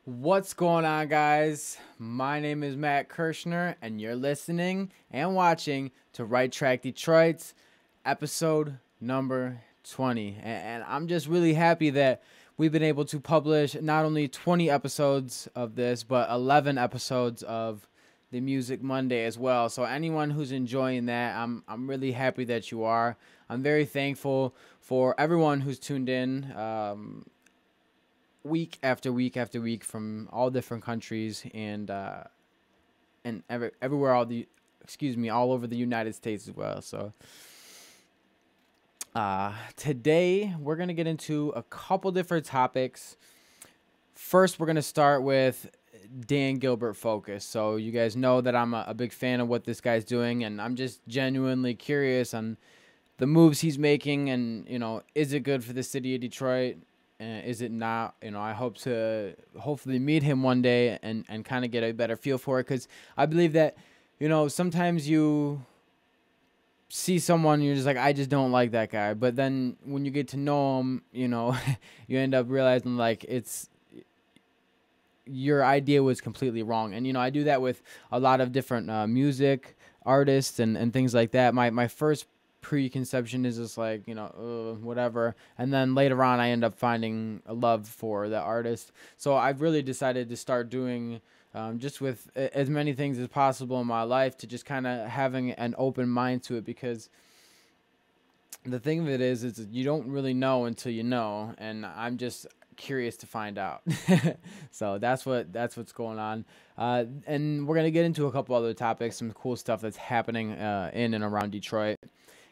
What's going on, guys? My name is Matt Kirshner, and you're listening and watching to Right Track Detroit's episode number 20. And I'm just really happy that we've been able to publish not only 20 episodes of this, but 11 episodes of the Music Monday as well. So anyone who's enjoying that, I'm really happy that you are. I'm very thankful for everyone who's tuned in. Week after week after week from all different countries and everywhere all over the United States as well. So today we're gonna get into a couple different topics. First, we're gonna start with Dan Gilbert focus. So you guys know that I'm a big fan of what this guy's doing, and I'm just genuinely curious on the moves he's making, and is it good for the city of Detroit? Is it not? I hope to hopefully meet him one day and kind of get a better feel for it, because I believe that sometimes you see someone and you're just like, I just don't like that guy, but then when you get to know him, you end up realizing like it's your idea was completely wrong. And I do that with a lot of different music artists and things like that. My first preconception is just like whatever, and then later on I end up finding a love for the artist. So I've really decided to start doing just with as many things as possible in my life, to just kind of having an open mind to it, because the thing of it is you don't really know until you know, and I'm just curious to find out. So that's what's going on, and we're gonna get into a couple other topics, some cool stuff that's happening in and around Detroit.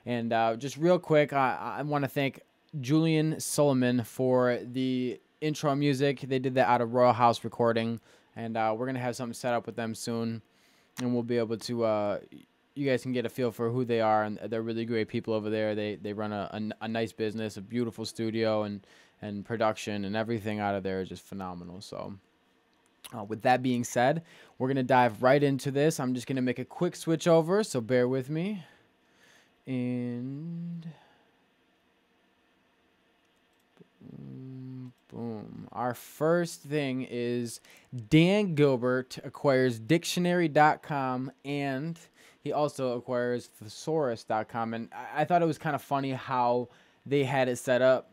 And just real quick, I want to thank Julian Solomon for the intro music. They did that out of Royal House Recording, and we're going to have something set up with them soon, and we'll be able to you guys can get a feel for who they are, and they're really great people over there. They run a nice business, a beautiful studio, and production, and everything out of there is just phenomenal. So with that being said, we're going to dive right into this. I'm just going to make a quick switch over, so bear with me. And boom. Our first thing is Dan Gilbert acquires dictionary.com, and he also acquires thesaurus.com. And I thought it was kind of funny how they had it set up,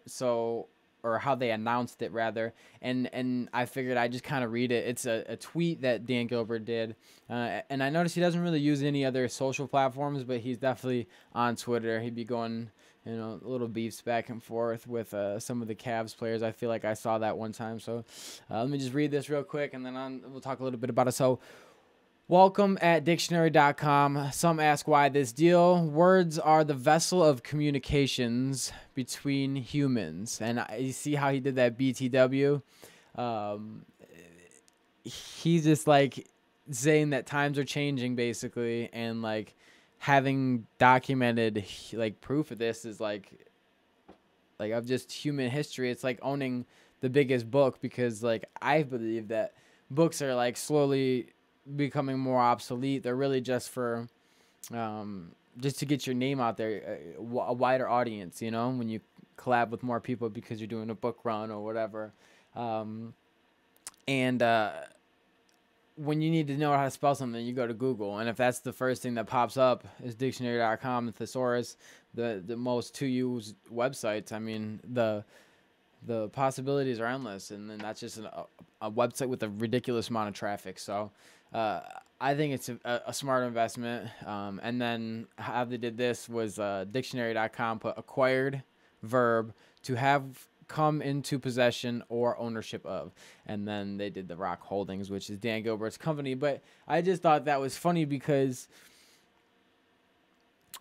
or how they announced it rather, and I figured I'd just kind of read it. It's a tweet that Dan Gilbert did, and I noticed he doesn't really use any other social platforms, but he's definitely on Twitter. He'd be going, little beefs back and forth with some of the Cavs players. I feel like I saw that one time. So let me just read this real quick, and then we'll talk a little bit about it. So, welcome at dictionary.com. Some ask why this deal. Words are the vessel of communications between humans. And you see how he did that BTW? He's just like saying that times are changing, basically. And like having documented like proof of this is like of just human history. It's like owning the biggest book, because like I believe that books are like slowly becoming more obsolete. They're really just for just to get your name out there, a wider audience, when you collab with more people because you're doing a book run or whatever. And when you need to know how to spell something, you go to Google, and if that's the first thing that pops up is dictionary.com and thesaurus, the most to use websites, I mean, the possibilities are endless, and then that's just a website with a ridiculous amount of traffic. So I think it's a smart investment. And then how they did this was dictionary.com put acquired verb to have come into possession or ownership of, and then they did the Rock Holdings, which is Dan Gilbert's company. But I just thought that was funny because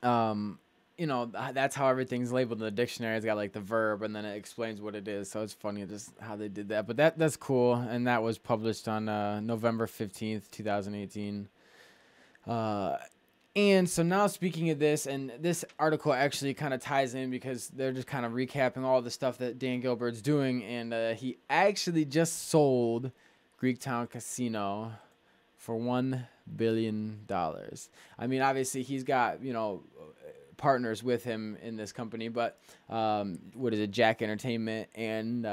that's how everything's labeled in the dictionary. It's got like the verb, and then it explains what it is. So it's funny just how they did that. But that's cool, and that was published on November 15th, 2018. And so now, speaking of this, and this article actually kind of ties in because they're just kind of recapping all the stuff that Dan Gilbert's doing, and he actually just sold Greektown Casino for $1 billion. I mean, obviously he's got, partners with him in this company, but what is it, Jack Entertainment and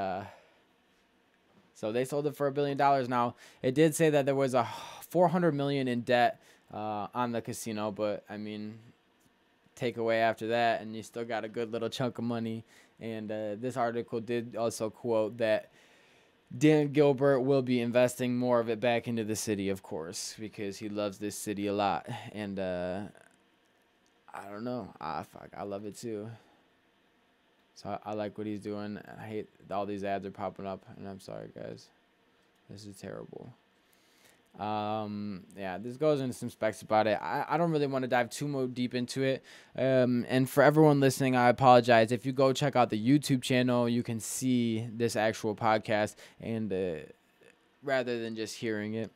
So they sold it for $1 billion. Now it did say that there was a 400 million in debt on the casino, but I mean, take away after that, and you still got a good little chunk of money. And this article did also quote that Dan Gilbert will be investing more of it back into the city, of course, because he loves this city a lot. And I don't know, I love it too. So I like what he's doing. I hate all these ads are popping up, and I'm sorry, guys. This is terrible. Yeah, this goes into some specs about it. I don't really want to dive too more deep into it. And for everyone listening, I apologize. If you go check out the YouTube channel, you can see this actual podcast, and rather than just hearing it.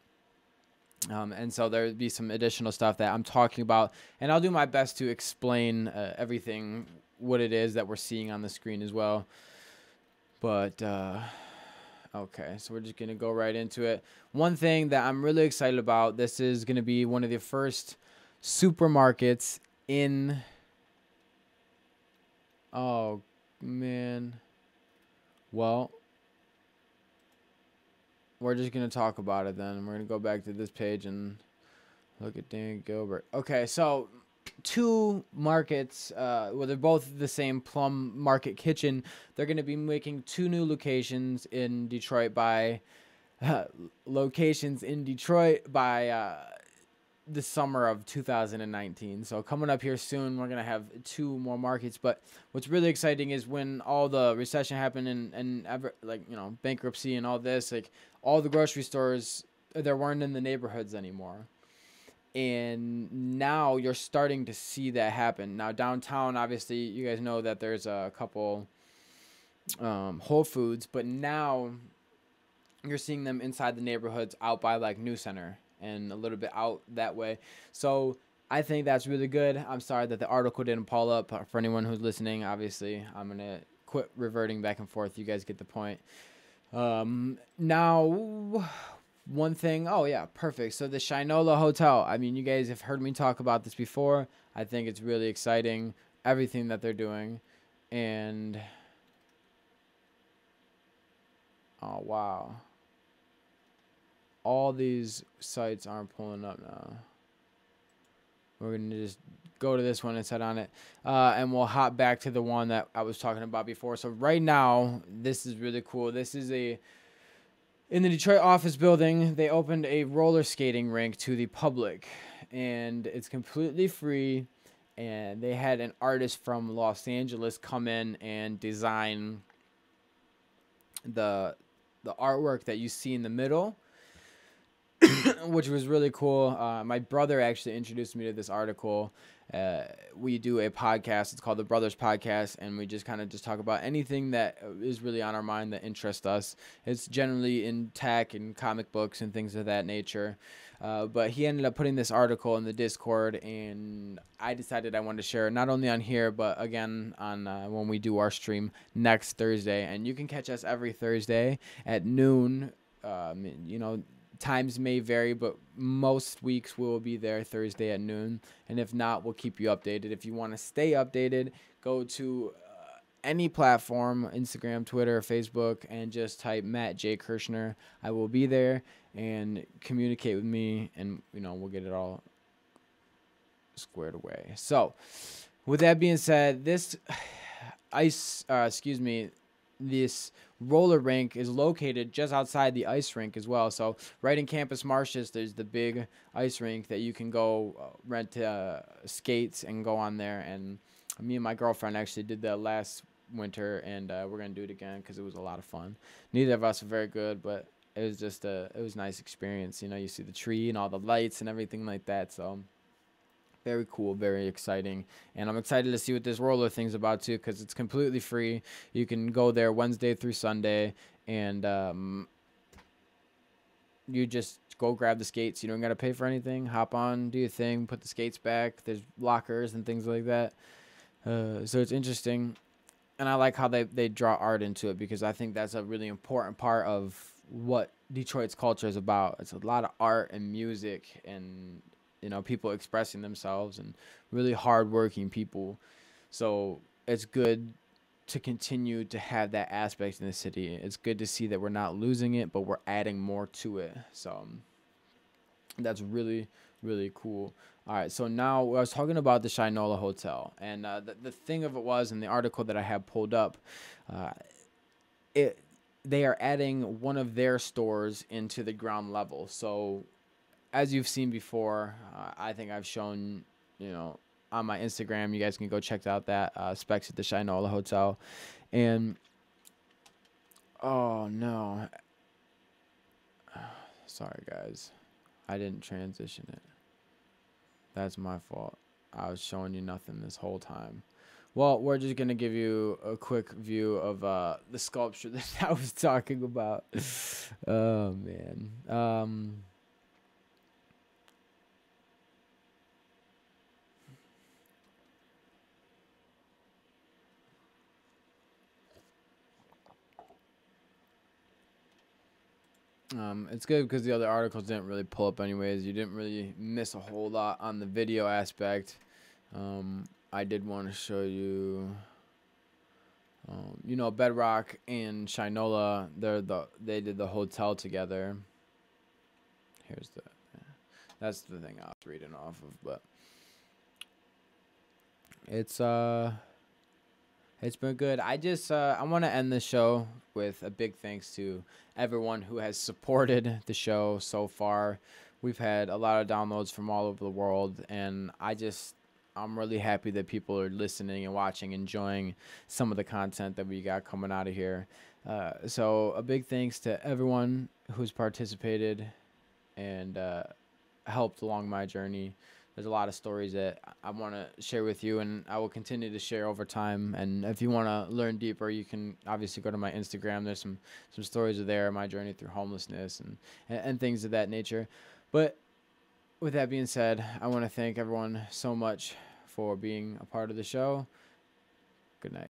And so there would be some additional stuff that I'm talking about, and I'll do my best to explain everything, what it is that we're seeing on the screen as well. But okay, so we're just going to go right into it. One thing that I'm really excited about, this is going to be one of the first supermarkets in... Oh, man. Well, we're just going to talk about it then. We're going to go back to this page and look at Dan Gilbert. Okay, so two markets, well, they're both the same Plum Market Kitchen. They're going to be making two new locations in Detroit by the summer of 2019. So coming up here soon, we're gonna have two more markets. But what's really exciting is when all the recession happened and ever, like, you know, bankruptcy and all this, like, all the grocery stores, there weren't in the neighborhoods anymore. And now you're starting to see that happen. Now downtown, obviously, you guys know that there's a couple Whole Foods, but now you're seeing them inside the neighborhoods out by like New Center and a little bit out that way. So I think that's really good. I'm sorry that the article didn't pull up. For anyone who's listening, obviously, I'm going to quit reverting back and forth. You guys get the point. Now, one thing. Oh, yeah, perfect. So the Shinola Hotel. I mean, you guys have heard me talk about this before. I think it's really exciting, everything that they're doing. And, oh, wow. All these sites aren't pulling up now. We're going to just go to this one and set on it. And we'll hop back to the one that I was talking about before. So right now, this is really cool. This is in the Detroit office building, they opened a roller skating rink to the public. And it's completely free. And they had an artist from Los Angeles come in and design the artwork that you see in the middle. Which was really cool. My brother actually introduced me to this article. We do a podcast. It's called The Brothers Podcast, and we just kind of just talk about anything that is really on our mind that interests us. It's generally in tech and comic books and things of that nature. But he ended up putting this article in the Discord, and I decided I wanted to share it not only on here, but again on when we do our stream next Thursday. And you can catch us every Thursday at noon. You know, times may vary, but most weeks we will be there Thursday at noon. And if not, we'll keep you updated. If you want to stay updated, go to any platform, Instagram, Twitter, Facebook, and just type Matt J. Kirshner. I will be there, and communicate with me, and, you know, we'll get it all squared away. So with that being said, this this roller rink is located just outside the ice rink as well. So right in Campus Martius, there's the big ice rink that you can go rent skates and go on there. And me and my girlfriend actually did that last winter, and we're gonna do it again because it was a lot of fun. Neither of us are very good, but it was just it was a nice experience. You know, you see the tree and all the lights and everything like that. So very cool, very exciting. And I'm excited to see what this roller thing's about too, because it's completely free. You can go there Wednesday through Sunday, and you just go grab the skates. You don't got to pay for anything. Hop on, do your thing, put the skates back. There's lockers and things like that. So it's interesting. And I like how they draw art into it, because I think that's a really important part of what Detroit's culture is about. It's a lot of art and music and, you know, people expressing themselves, and really hardworking people. So it's good to continue to have that aspect in the city. It's good to see that we're not losing it, but we're adding more to it. So that's really, really cool. All right, so now I was talking about the Shinola Hotel, and the thing of it was in the article that I have pulled up, uh, it they are adding one of their stores into the ground level. So as you've seen before, I think I've shown, you know, on my Instagram. You guys can go check out that specs at the Shinola Hotel, and oh no, sorry guys, I didn't transition it. That's my fault. I was showing you nothing this whole time. Well, we're just gonna give you a quick view of the sculpture that I was talking about. Oh man. It's good because the other articles didn't really pull up anyways. You didn't really miss a whole lot on the video aspect. I did want to show you, you know, Bedrock and Shinola. They did the hotel together. Here's that's the thing I was reading off of, but it's it's been good. I want to end the show with a big thanks to everyone who has supported the show so far. We've had a lot of downloads from all over the world, and I'm really happy that people are listening and watching, enjoying some of the content that we got coming out of here. So a big thanks to everyone who's participated and helped along my journey. There's a lot of stories that I want to share with you, and I will continue to share over time. And if you want to learn deeper, you can obviously go to my Instagram. There's some stories are there, my journey through homelessness and things of that nature. But with that being said, I want to thank everyone so much for being a part of the show. Good night.